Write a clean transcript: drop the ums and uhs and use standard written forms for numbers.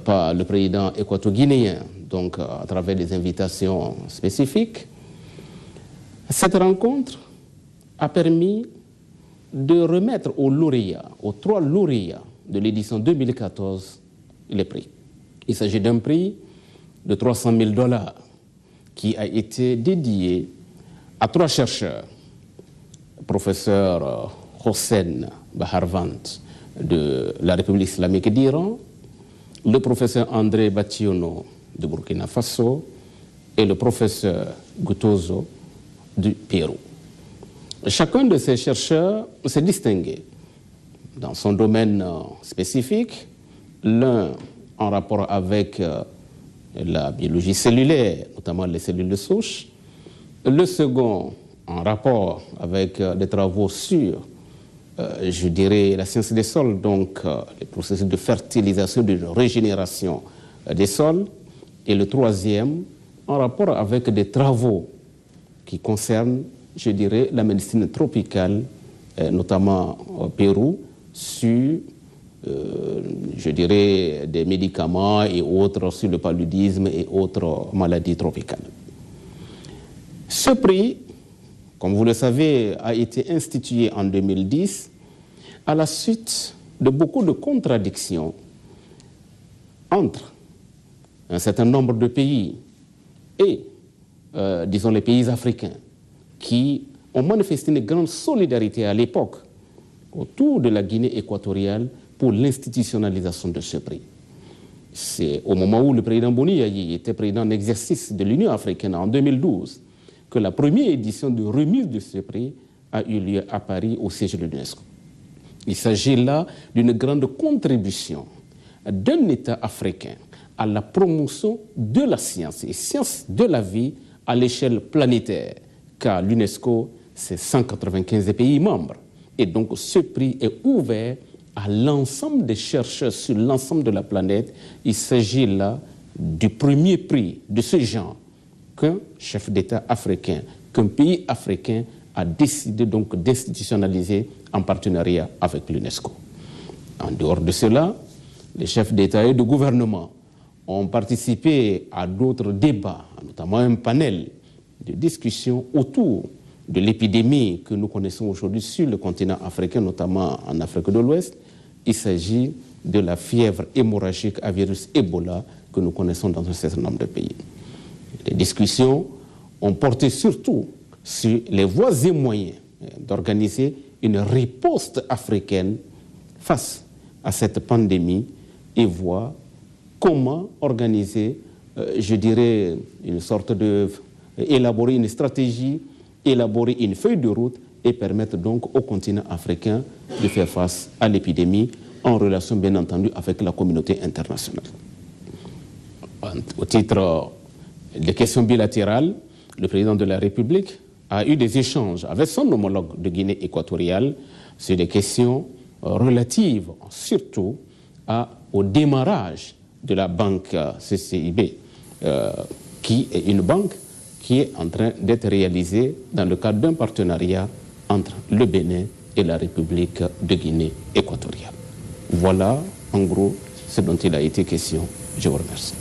par le président équato-guinéen, donc à travers des invitations spécifiques. Cette rencontre a permis de remettre aux lauréats, aux 3 lauréats de l'édition 2014, les prix. Il s'agit d'un prix de $300 000 qui a été dédié à 3 chercheurs. Le professeur Hossein Baharvant de la République islamique d'Iran, le professeur André Bationo de Burkina Faso et le professeur Gutozo du Pérou. Chacun de ces chercheurs s'est distingué dans son domaine spécifique, l'un en rapport avec la biologie cellulaire, notamment les cellules de souche, le second en rapport avec des travaux sur, je dirais, la science des sols, donc les processus de fertilisation, de régénération des sols, et le troisième en rapport avec des travaux qui concernent, je dirais, la médecine tropicale, notamment au Pérou, sur, je dirais, des médicaments et autres, sur le paludisme et autres maladies tropicales. Ce prix, comme vous le savez, a été institué en 2010 à la suite de beaucoup de contradictions entre un certain nombre de pays et, disons, les pays africains qui ont manifesté une grande solidarité à l'époque autour de la Guinée équatoriale pour l'institutionnalisation de ce prix. C'est au moment où le président Boni Yayi était président en exercice de l'Union africaine en 2012 que la première édition de remise de ce prix a eu lieu à Paris au siège de l'UNESCO. Il s'agit là d'une grande contribution d'un État africain à la promotion de la science et sciences de la vie à l'échelle planétaire, car l'UNESCO, c'est 195 pays membres. Et donc ce prix est ouvert à l'ensemble des chercheurs sur l'ensemble de la planète. Il s'agit là du premier prix de ce genre qu'un chef d'État africain, qu'un pays africain a décidé donc d'institutionnaliser en partenariat avec l'UNESCO. En dehors de cela, les chefs d'État et de gouvernement ont participé à d'autres débats, notamment un panel de discussion autour de l'épidémie que nous connaissons aujourd'hui sur le continent africain, notamment en Afrique de l'Ouest. Il s'agit de la fièvre hémorragique à virus Ebola que nous connaissons dans un certain nombre de pays. Les discussions ont porté surtout sur les voies et moyens d'organiser une riposte africaine face à cette pandémie et voir comment organiser, je dirais, une sorte de... élaborer une stratégie, élaborer une feuille de route et permettre donc au continent africain de faire face à l'épidémie en relation bien entendu avec la communauté internationale. Au titre des questions bilatérales, le président de la République a eu des échanges avec son homologue de Guinée équatoriale sur des questions relatives surtout au démarrage de la banque CCIB, qui est une banque qui est en train d'être réalisée dans le cadre d'un partenariat entre le Bénin et la République de Guinée équatoriale. Voilà, en gros, ce dont il a été question. Je vous remercie.